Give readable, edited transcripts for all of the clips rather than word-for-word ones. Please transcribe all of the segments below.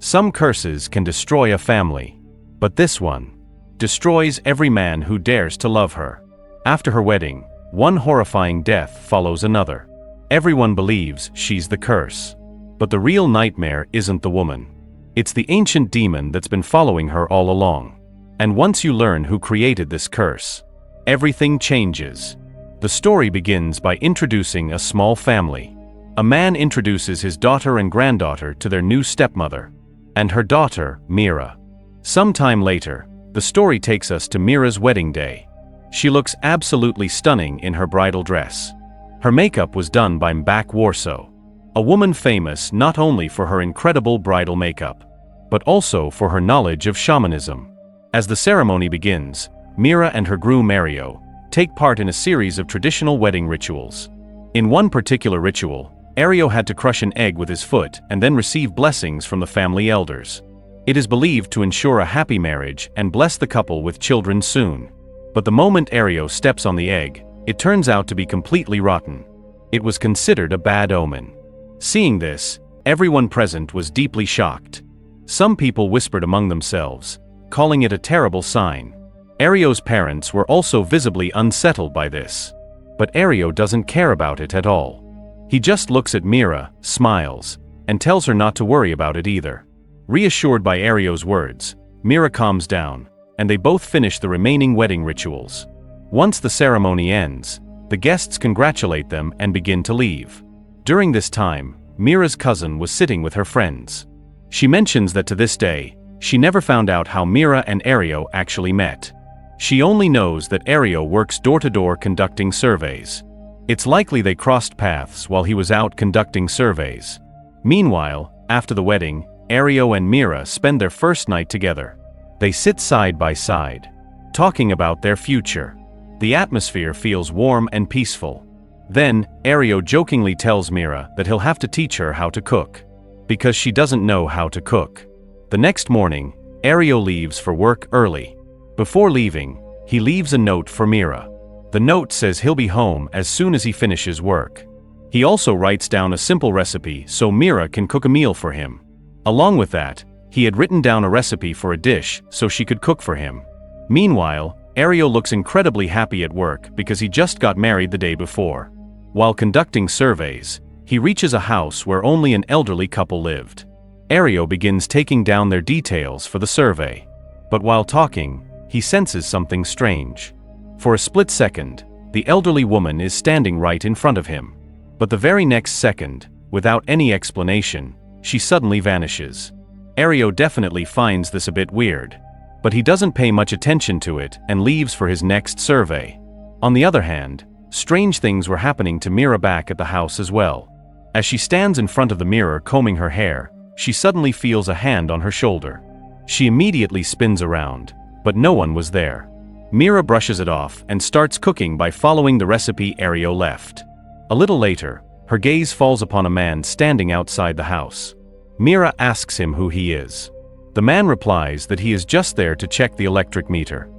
Some curses can destroy a family, but this one destroys every man who dares to love her. After her wedding, one horrifying death follows another. Everyone believes she's the curse. But the real nightmare isn't the woman. It's the ancient demon that's been following her all along. And once you learn who created this curse, everything changes. The story begins by introducing a small family. A man introduces his daughter and granddaughter to their new stepmother, and her daughter, Mira. Sometime later, the story takes us to Mira's wedding day. She looks absolutely stunning in her bridal dress. Her makeup was done by Mbak Warsaw, a woman famous not only for her incredible bridal makeup, but also for her knowledge of shamanism. As the ceremony begins, Mira and her groom Mario take part in a series of traditional wedding rituals. In one particular ritual, Ario had to crush an egg with his foot and then receive blessings from the family elders. It is believed to ensure a happy marriage and bless the couple with children soon. But the moment Ario steps on the egg, it turns out to be completely rotten. It was considered a bad omen. Seeing this, everyone present was deeply shocked. Some people whispered among themselves, calling it a terrible sign. Ario's parents were also visibly unsettled by this. But Ario doesn't care about it at all. He just looks at Mira, smiles, and tells her not to worry about it either. Reassured by Ario's words, Mira calms down, and they both finish the remaining wedding rituals. Once the ceremony ends, the guests congratulate them and begin to leave. During this time, Mira's cousin was sitting with her friends. She mentions that to this day, she never found out how Mira and Ario actually met. She only knows that Ario works door-to-door conducting surveys. It's likely they crossed paths while he was out conducting surveys. Meanwhile, after the wedding, Ario and Mira spend their first night together. They sit side by side, talking about their future. The atmosphere feels warm and peaceful. Then, Ario jokingly tells Mira that he'll have to teach her how to cook, because she doesn't know how to cook. The next morning, Ario leaves for work early. Before leaving, he leaves a note for Mira. The note says he'll be home as soon as he finishes work. He also writes down a simple recipe so Mira can cook a meal for him. Along with that, he had written down a recipe for a dish so she could cook for him. Meanwhile, Ario looks incredibly happy at work because he just got married the day before. While conducting surveys, he reaches a house where only an elderly couple lived. Ario begins taking down their details for the survey. But while talking, he senses something strange. For a split second, the elderly woman is standing right in front of him. But the very next second, without any explanation, she suddenly vanishes. Ario definitely finds this a bit weird, but he doesn't pay much attention to it and leaves for his next survey. On the other hand, strange things were happening to Mira back at the house as well. As she stands in front of the mirror combing her hair, she suddenly feels a hand on her shoulder. She immediately spins around, but no one was there. Mira brushes it off and starts cooking by following the recipe Ario left. A little later, her gaze falls upon a man standing outside the house. Mira asks him who he is. The man replies that he is just there to check the electric meter.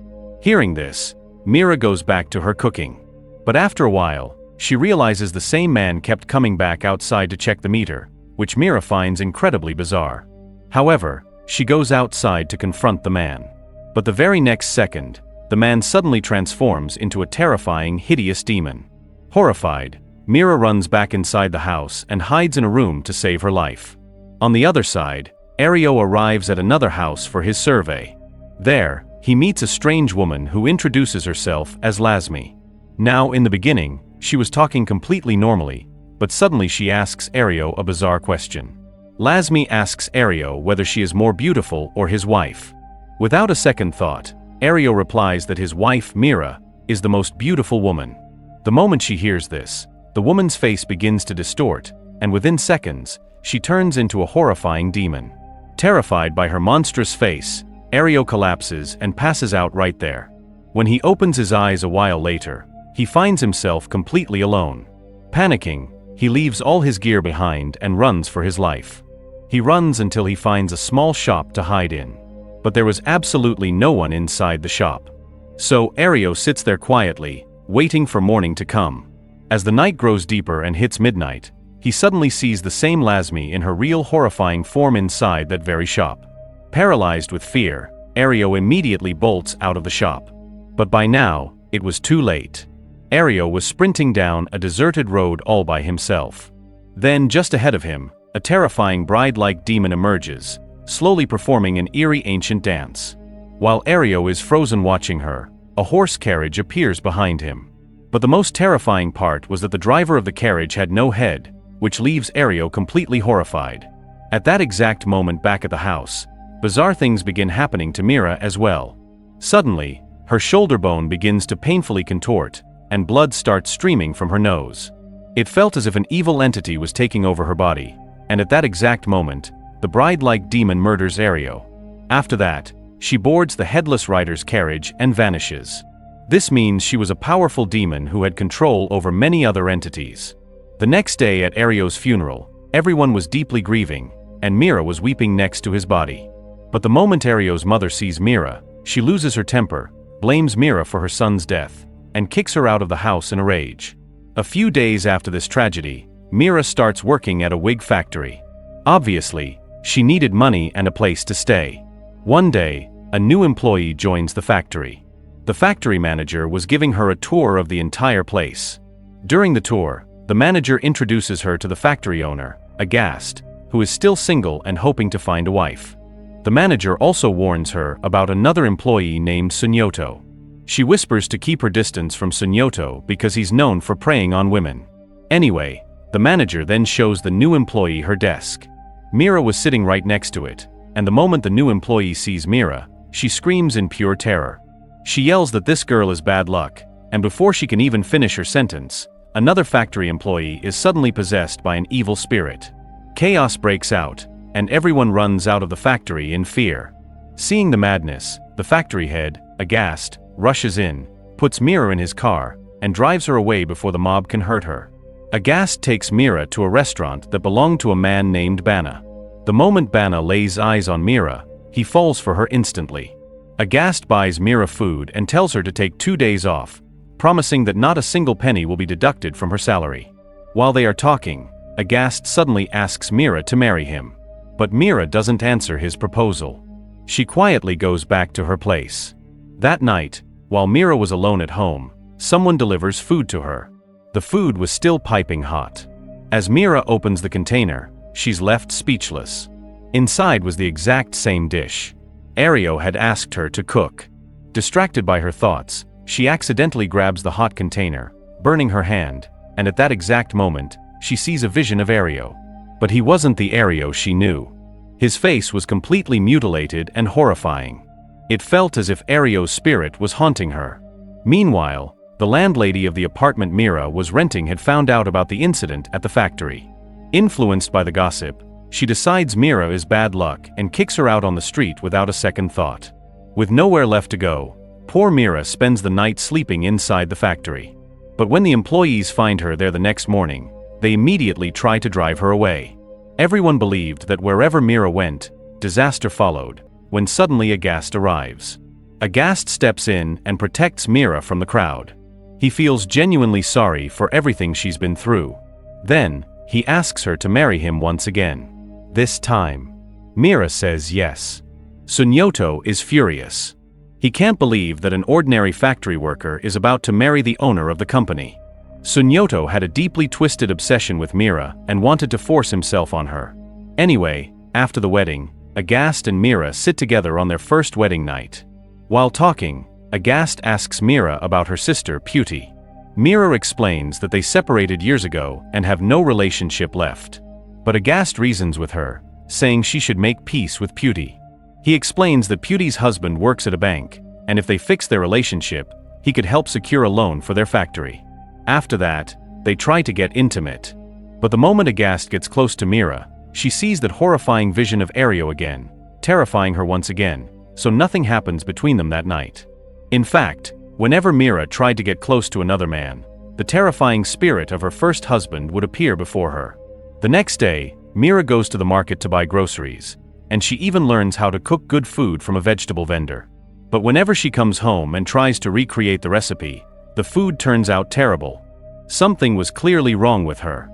Hearing this, Mira goes back to her cooking. But after a while, she realizes the same man kept coming back outside to check the meter, which Mira finds incredibly bizarre. However, she goes outside to confront the man. But the very next second, the man suddenly transforms into a terrifying, hideous demon. Horrified, Mira runs back inside the house and hides in a room to save her life. On the other side, Ario arrives at another house for his survey. There, he meets a strange woman who introduces herself as Lasmi. Now, in the beginning, she was talking completely normally, but suddenly she asks Ario a bizarre question. Lasmi asks Ario whether she is more beautiful or his wife. Without a second thought, Ario replies that his wife, Mira, is the most beautiful woman. The moment she hears this, the woman's face begins to distort, and within seconds, she turns into a horrifying demon. Terrified by her monstrous face, Ario collapses and passes out right there. When he opens his eyes a while later, he finds himself completely alone. Panicking, he leaves all his gear behind and runs for his life. He runs until he finds a small shop to hide in. But there was absolutely no one inside the shop. So Ario sits there quietly, waiting for morning to come. As the night grows deeper and hits midnight, he suddenly sees the same Lasmi in her real horrifying form inside that very shop. Paralyzed with fear, Ario immediately bolts out of the shop. But by now, it was too late. Ario was sprinting down a deserted road all by himself. Then, just ahead of him, a terrifying bride-like demon emerges, slowly performing an eerie ancient dance. While Ario is frozen watching her, a horse carriage appears behind him. But the most terrifying part was that the driver of the carriage had no head, which leaves Ario completely horrified. At that exact moment back at the house, bizarre things begin happening to Mira as well. Suddenly, her shoulder bone begins to painfully contort, and blood starts streaming from her nose. It felt as if an evil entity was taking over her body, and at that exact moment, the bride-like demon murders Ario. After that, she boards the headless rider's carriage and vanishes. This means she was a powerful demon who had control over many other entities. The next day at Ario's funeral, everyone was deeply grieving, and Mira was weeping next to his body. But the moment Ario's mother sees Mira, she loses her temper, blames Mira for her son's death, and kicks her out of the house in a rage. A few days after this tragedy, Mira starts working at a wig factory. Obviously, she needed money and a place to stay. One day, a new employee joins the factory. The factory manager was giving her a tour of the entire place. During the tour, the manager introduces her to the factory owner, aghast, who is still single and hoping to find a wife. The manager also warns her about another employee named Sunyoto. She whispers to keep her distance from Sunyoto because he's known for preying on women. Anyway, the manager then shows the new employee her desk. Mira was sitting right next to it, and the moment the new employee sees Mira, she screams in pure terror. She yells that this girl is bad luck, and before she can even finish her sentence, another factory employee is suddenly possessed by an evil spirit. Chaos breaks out, and everyone runs out of the factory in fear. Seeing the madness, the factory head, aghast, rushes in, puts Mira in his car, and drives her away before the mob can hurt her. Aghast takes Mira to a restaurant that belonged to a man named Bana. The moment Bana lays eyes on Mira, he falls for her instantly. Aghast buys Mira food and tells her to take 2 days off, promising that not a single penny will be deducted from her salary. While they are talking, Aghast suddenly asks Mira to marry him. But Mira doesn't answer his proposal. She quietly goes back to her place. That night, while Mira was alone at home, someone delivers food to her. The food was still piping hot. As Mira opens the container, she's left speechless. Inside was the exact same dish. Ario had asked her to cook. Distracted by her thoughts, she accidentally grabs the hot container, burning her hand, and at that exact moment, she sees a vision of Ario. But he wasn't the Ario she knew. His face was completely mutilated and horrifying. It felt as if Ario's spirit was haunting her. Meanwhile, the landlady of the apartment Mira was renting had found out about the incident at the factory. Influenced by the gossip, she decides Mira is bad luck and kicks her out on the street without a second thought. With nowhere left to go, poor Mira spends the night sleeping inside the factory. But when the employees find her there the next morning, they immediately try to drive her away. Everyone believed that wherever Mira went, disaster followed, when suddenly Aghast arrives. Aghast steps in and protects Mira from the crowd. He feels genuinely sorry for everything she's been through. Then, he asks her to marry him once again. This time, Mira says yes. Sunyoto is furious. He can't believe that an ordinary factory worker is about to marry the owner of the company. Sunyoto had a deeply twisted obsession with Mira and wanted to force himself on her. Anyway, after the wedding, Aghast and Mira sit together on their first wedding night. While talking, Aghast asks Mira about her sister Puti. Mira explains that they separated years ago and have no relationship left. But Aghast reasons with her, saying she should make peace with Puti. He explains that Puti's husband works at a bank, and if they fix their relationship, he could help secure a loan for their factory. After that, they try to get intimate. But the moment Aghast gets close to Mira, she sees that horrifying vision of Ario again, terrifying her once again, so nothing happens between them that night. In fact, whenever Mira tried to get close to another man, the terrifying spirit of her first husband would appear before her. The next day, Mira goes to the market to buy groceries, and she even learns how to cook good food from a vegetable vendor. But whenever she comes home and tries to recreate the recipe, the food turns out terrible. Something was clearly wrong with her.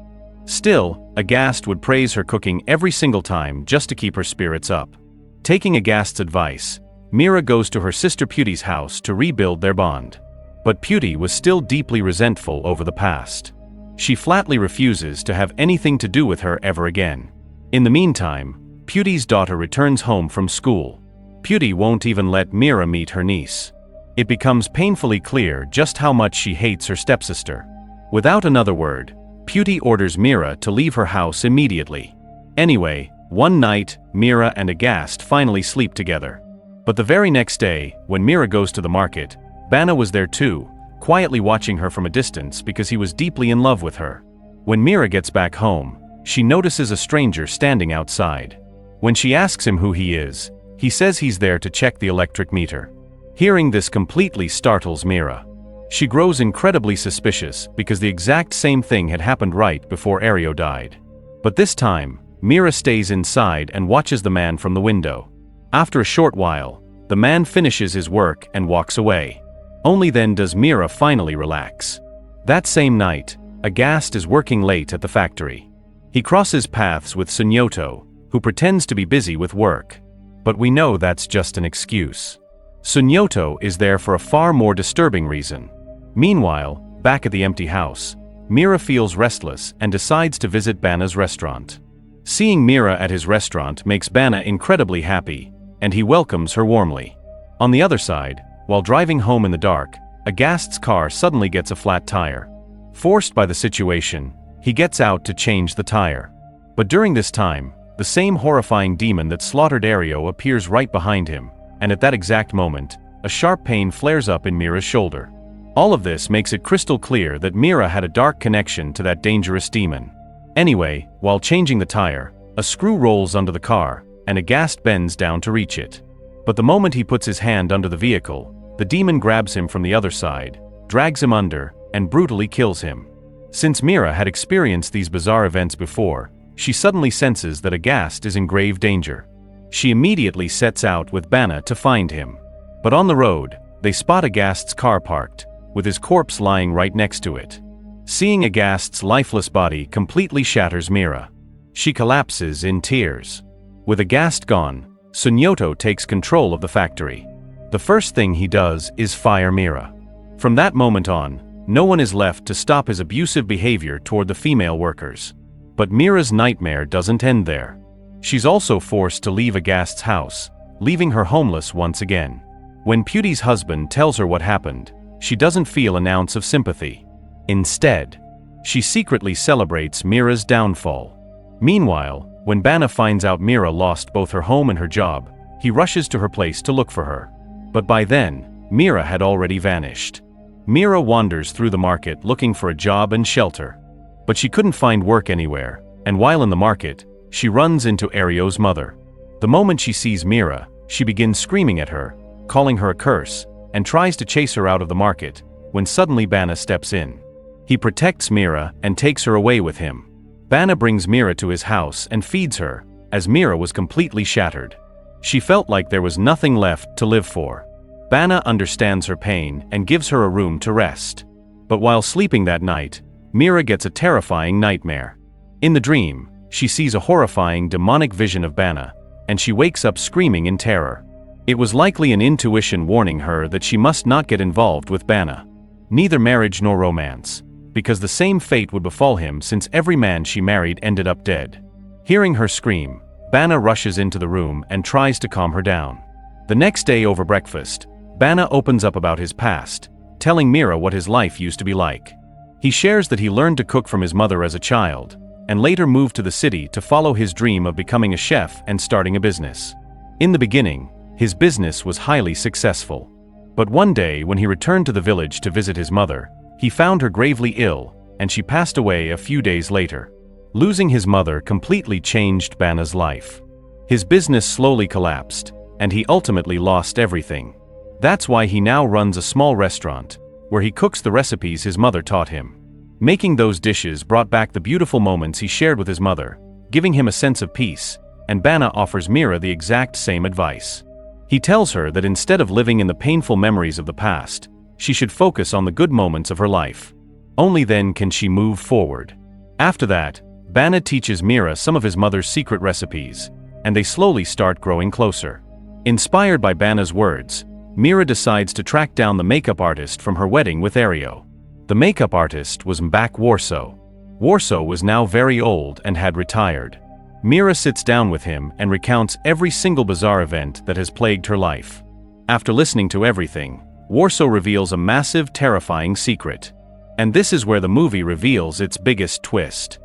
Still, Agast would praise her cooking every single time just to keep her spirits up. Taking Agast's advice, Mira goes to her sister Puti's house to rebuild their bond. But Puti was still deeply resentful over the past. She flatly refuses to have anything to do with her ever again. In the meantime, Puti's daughter returns home from school. Puti won't even let Mira meet her niece. It becomes painfully clear just how much she hates her stepsister. Without another word, Puti orders Mira to leave her house immediately. Anyway, one night, Mira and Agast finally sleep together. But the very next day, when Mira goes to the market, Bana was there too, quietly watching her from a distance because he was deeply in love with her. When Mira gets back home, she notices a stranger standing outside. When she asks him who he is, he says he's there to check the electric meter. Hearing this completely startles Mira. She grows incredibly suspicious because the exact same thing had happened right before Ario died. But this time, Mira stays inside and watches the man from the window. After a short while, the man finishes his work and walks away. Only then does Mira finally relax. That same night, Agast is working late at the factory. He crosses paths with Sunyoto, who pretends to be busy with work. But we know that's just an excuse. Sunyoto is there for a far more disturbing reason. Meanwhile, back at the empty house, Mira feels restless and decides to visit Bana's restaurant. Seeing Mira at his restaurant makes Bana incredibly happy, and he welcomes her warmly. On the other side, while driving home in the dark, Agast's car suddenly gets a flat tire. Forced by the situation, he gets out to change the tire. But during this time, the same horrifying demon that slaughtered Ario appears right behind him, and at that exact moment, a sharp pain flares up in Mira's shoulder. All of this makes it crystal clear that Mira had a dark connection to that dangerous demon. Anyway, while changing the tire, a screw rolls under the car, and Agast bends down to reach it. But the moment he puts his hand under the vehicle, the demon grabs him from the other side, drags him under, and brutally kills him. Since Mira had experienced these bizarre events before, she suddenly senses that Agast is in grave danger. She immediately sets out with Bana to find him. But on the road, they spot Agast's car parked, with his corpse lying right next to it. Seeing Agast's lifeless body completely shatters Mira. She collapses in tears. With Agast gone, Sunyoto takes control of the factory. The first thing he does is fire Mira. From that moment on, no one is left to stop his abusive behavior toward the female workers. But Mira's nightmare doesn't end there. She's also forced to leave Agast's house, leaving her homeless once again. When Puti's husband tells her what happened, she doesn't feel an ounce of sympathy. Instead, she secretly celebrates Mira's downfall. Meanwhile, when Bana finds out Mira lost both her home and her job, he rushes to her place to look for her. But by then, Mira had already vanished. Mira wanders through the market looking for a job and shelter. But she couldn't find work anywhere, and while in the market, she runs into Ario's mother. The moment she sees Mira, she begins screaming at her, calling her a curse, and tries to chase her out of the market, when suddenly Bana steps in. He protects Mira and takes her away with him. Bana brings Mira to his house and feeds her, as Mira was completely shattered. She felt like there was nothing left to live for. Bana understands her pain and gives her a room to rest. But while sleeping that night, Mira gets a terrifying nightmare. In the dream, she sees a horrifying demonic vision of Bana, and she wakes up screaming in terror. It was likely an intuition warning her that she must not get involved with Bana. Neither marriage nor romance, because the same fate would befall him since every man she married ended up dead. Hearing her scream, Bana rushes into the room and tries to calm her down. The next day over breakfast, Bana opens up about his past, telling Mira what his life used to be like. He shares that he learned to cook from his mother as a child, and later moved to the city to follow his dream of becoming a chef and starting a business. In the beginning, his business was highly successful. But one day when he returned to the village to visit his mother, he found her gravely ill, and she passed away a few days later. Losing his mother completely changed Bana's life. His business slowly collapsed, and he ultimately lost everything. That's why he now runs a small restaurant, where he cooks the recipes his mother taught him. Making those dishes brought back the beautiful moments he shared with his mother, giving him a sense of peace, and Bana offers Mira the exact same advice. He tells her that instead of living in the painful memories of the past, she should focus on the good moments of her life. Only then can she move forward. After that, Bana teaches Mira some of his mother's secret recipes, and they slowly start growing closer. Inspired by Bana's words, Mira decides to track down the makeup artist from her wedding with Ario. The makeup artist was Mbak Warso. Warso was now very old and had retired. Mira sits down with him and recounts every single bizarre event that has plagued her life. After listening to everything, Warso reveals a massive, terrifying secret. And this is where the movie reveals its biggest twist.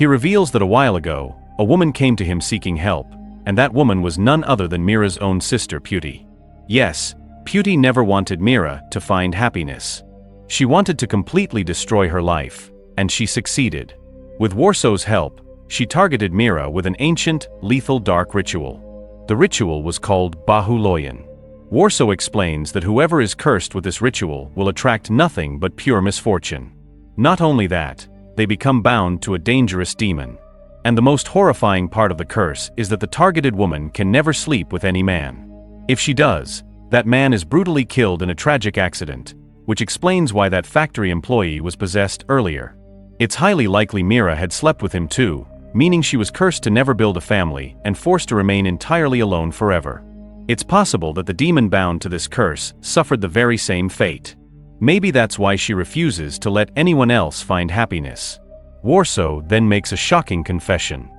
He reveals that a while ago, a woman came to him seeking help, and that woman was none other than Mira's own sister Puti. Yes, Puti never wanted Mira to find happiness. She wanted to completely destroy her life, and she succeeded. With Warso's help, she targeted Mira with an ancient, lethal dark ritual. The ritual was called Bahuloyan. Warso explains that whoever is cursed with this ritual will attract nothing but pure misfortune. Not only that, they become bound to a dangerous demon. And the most horrifying part of the curse is that the targeted woman can never sleep with any man. If she does, that man is brutally killed in a tragic accident, which explains why that factory employee was possessed earlier. It's highly likely Mira had slept with him too, meaning she was cursed to never build a family and forced to remain entirely alone forever. It's possible that the demon bound to this curse suffered the very same fate. Maybe that's why she refuses to let anyone else find happiness. Warso then makes a shocking confession.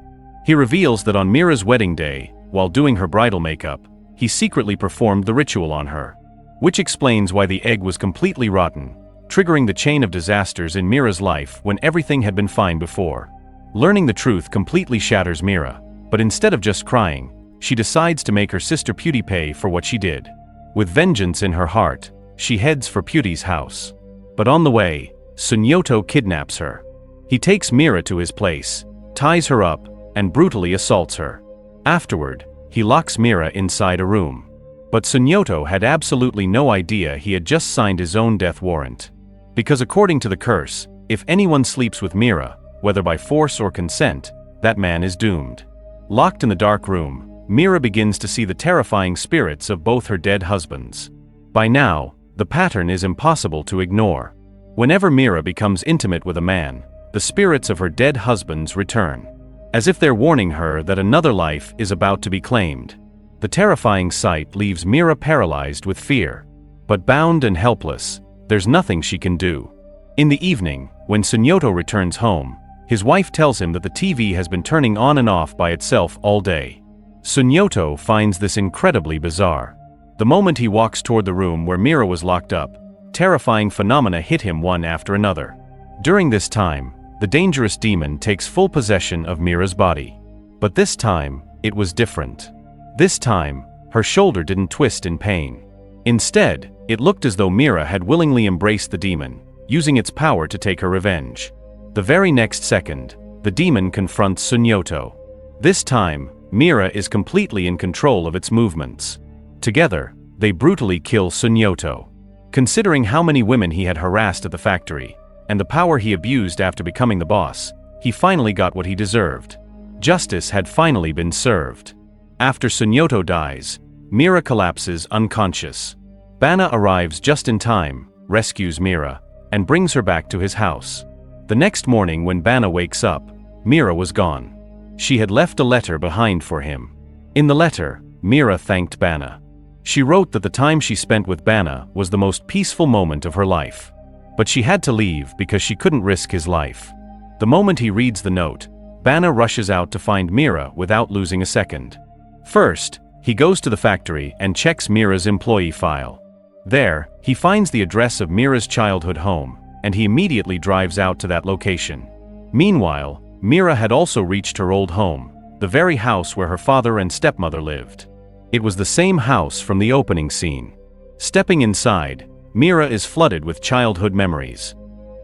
He reveals that on Mira's wedding day, while doing her bridal makeup, he secretly performed the ritual on her. Which explains why the egg was completely rotten, triggering the chain of disasters in Mira's life when everything had been fine before. Learning the truth completely shatters Mira, but instead of just crying, she decides to make her sister Puti pay for what she did. With vengeance in her heart, she heads for Puti's house. But on the way, Sunyoto kidnaps her. He takes Mira to his place, ties her up, and brutally assaults her. Afterward, he locks Mira inside a room. But Sunyoto had absolutely no idea he had just signed his own death warrant. Because according to the curse, if anyone sleeps with Mira, whether by force or consent, that man is doomed. Locked in the dark room, Mira begins to see the terrifying spirits of both her dead husbands. By now, the pattern is impossible to ignore. Whenever Mira becomes intimate with a man, the spirits of her dead husbands return, as if they're warning her that another life is about to be claimed. The terrifying sight leaves Mira paralyzed with fear. But bound and helpless, there's nothing she can do. In the evening, when Sunyoto returns home, his wife tells him that the TV has been turning on and off by itself all day. Sunyoto finds this incredibly bizarre. The moment he walks toward the room where Mira was locked up, terrifying phenomena hit him one after another. During this time, the dangerous demon takes full possession of Mira's body. But this time, it was different. This time, her shoulder didn't twist in pain. Instead, it looked as though Mira had willingly embraced the demon, using its power to take her revenge. The very next second, the demon confronts Sunyoto. This time, Mira is completely in control of its movements. Together, they brutally kill Sunyoto. Considering how many women he had harassed at the factory, and the power he abused after becoming the boss, he finally got what he deserved. Justice had finally been served. After Sunyoto dies, Mira collapses unconscious. Bana arrives just in time, rescues Mira, and brings her back to his house. The next morning when Bana wakes up, Mira was gone. She had left a letter behind for him. In the letter, Mira thanked Bana. She wrote that the time she spent with Bana was the most peaceful moment of her life. But she had to leave because she couldn't risk his life. The moment he reads the note, Bana rushes out to find Mira without losing a second. First, he goes to the factory and checks Mira's employee file. There, he finds the address of Mira's childhood home, and he immediately drives out to that location. Meanwhile, Mira had also reached her old home, the very house where her father and stepmother lived. It was the same house from the opening scene. Stepping inside, Mira is flooded with childhood memories.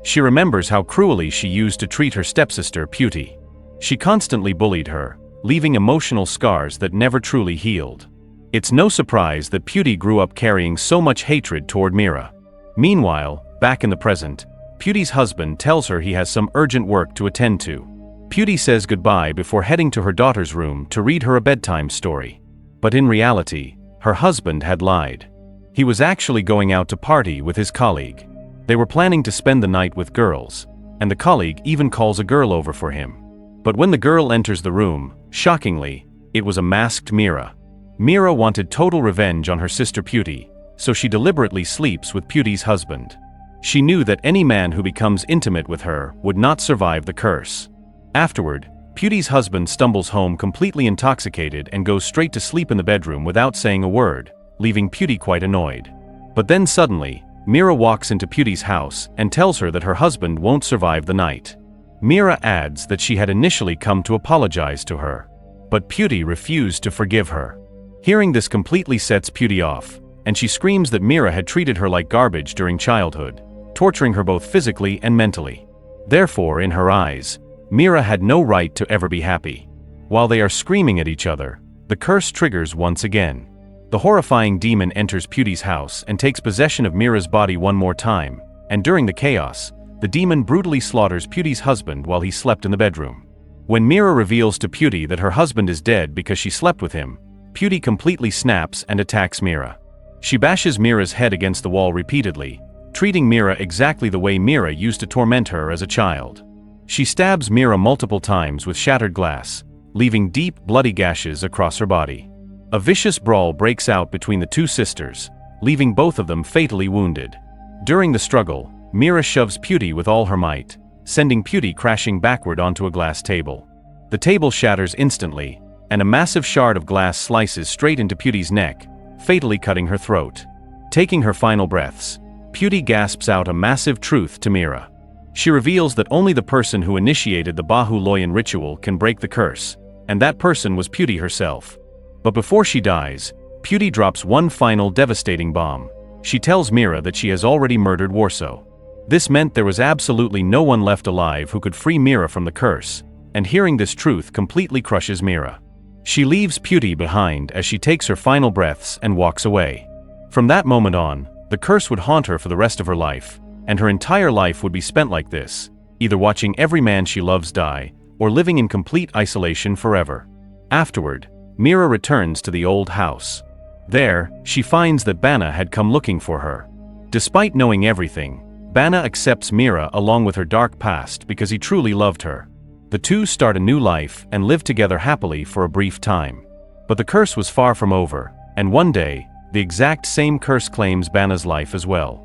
She remembers how cruelly she used to treat her stepsister Puti. She constantly bullied her, leaving emotional scars that never truly healed. It's no surprise that Puti grew up carrying so much hatred toward Mira. Meanwhile, back in the present, Puti's husband tells her he has some urgent work to attend to. Puti says goodbye before heading to her daughter's room to read her a bedtime story. But in reality, her husband had lied. He was actually going out to party with his colleague. They were planning to spend the night with girls, and the colleague even calls a girl over for him. But when the girl enters the room, shockingly, it was a masked Mira. Mira wanted total revenge on her sister Beauty, so she deliberately sleeps with Beauty's husband. She knew that any man who becomes intimate with her would not survive the curse. Afterward, Beauty's husband stumbles home completely intoxicated and goes straight to sleep in the bedroom without saying a word, leaving Beauty quite annoyed. But then suddenly, Mira walks into Beauty's house and tells her that her husband won't survive the night. Mira adds that she had initially come to apologize to her, but Beauty refused to forgive her. Hearing this completely sets Beauty off, and she screams that Mira had treated her like garbage during childhood, torturing her both physically and mentally. Therefore, in her eyes, Mira had no right to ever be happy. While they are screaming at each other, the curse triggers once again. The horrifying demon enters Beauty's house and takes possession of Mira's body one more time, and during the chaos, the demon brutally slaughters Beauty's husband while he slept in the bedroom. When Mira reveals to Beauty that her husband is dead because she slept with him, Beauty completely snaps and attacks Mira. She bashes Mira's head against the wall repeatedly, treating Mira exactly the way Mira used to torment her as a child. She stabs Mira multiple times with shattered glass, leaving deep, bloody gashes across her body. A vicious brawl breaks out between the two sisters, leaving both of them fatally wounded. During the struggle, Mira shoves Beauty with all her might, sending Beauty crashing backward onto a glass table. The table shatters instantly, and a massive shard of glass slices straight into Beauty's neck, fatally cutting her throat. Taking her final breaths, Beauty gasps out a massive truth to Mira. She reveals that only the person who initiated the Bahu Loyan ritual can break the curse, and that person was Beauty herself. But before she dies, Beauty drops one final devastating bomb. She tells Mira that she has already murdered Warso. This meant there was absolutely no one left alive who could free Mira from the curse, and hearing this truth completely crushes Mira. She leaves Beauty behind as she takes her final breaths and walks away. From that moment on, the curse would haunt her for the rest of her life, and her entire life would be spent like this, either watching every man she loves die, or living in complete isolation forever. Afterward, Mira returns to the old house. There, she finds that Bana had come looking for her. Despite knowing everything, Bana accepts Mira along with her dark past because he truly loved her. The two start a new life and live together happily for a brief time. But the curse was far from over, and one day, the exact same curse claims Bana's life as well.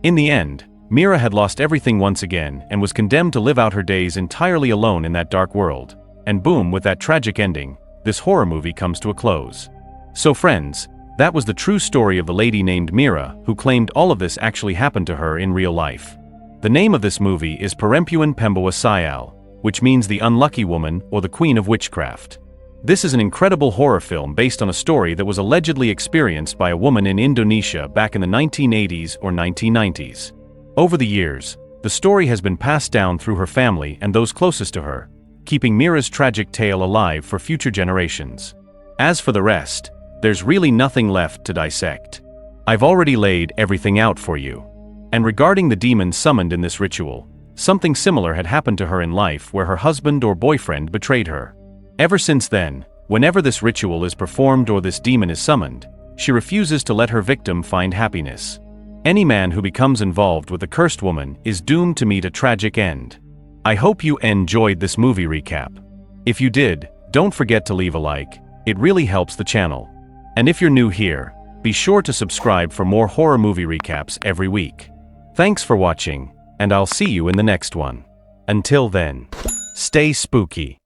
In the end, Mira had lost everything once again and was condemned to live out her days entirely alone in that dark world. And boom, with that tragic ending, this horror movie comes to a close. So friends, that was the true story of the lady named Mira who claimed all of this actually happened to her in real life. The name of this movie is Perempuan Pembawa Sial, which means the unlucky woman or the queen of witchcraft. This is an incredible horror film based on a story that was allegedly experienced by a woman in Indonesia back in the 1980s or 1990s. Over the years, the story has been passed down through her family and those closest to her, keeping Mira's tragic tale alive for future generations. As for the rest, there's really nothing left to dissect. I've already laid everything out for you. And regarding the demon summoned in this ritual, something similar had happened to her in life where her husband or boyfriend betrayed her. Ever since then, whenever this ritual is performed or this demon is summoned, she refuses to let her victim find happiness. Any man who becomes involved with the cursed woman is doomed to meet a tragic end. I hope you enjoyed this movie recap. If you did, don't forget to leave a like, it really helps the channel. And if you're new here, be sure to subscribe for more horror movie recaps every week. Thanks for watching, and I'll see you in the next one. Until then, stay spooky.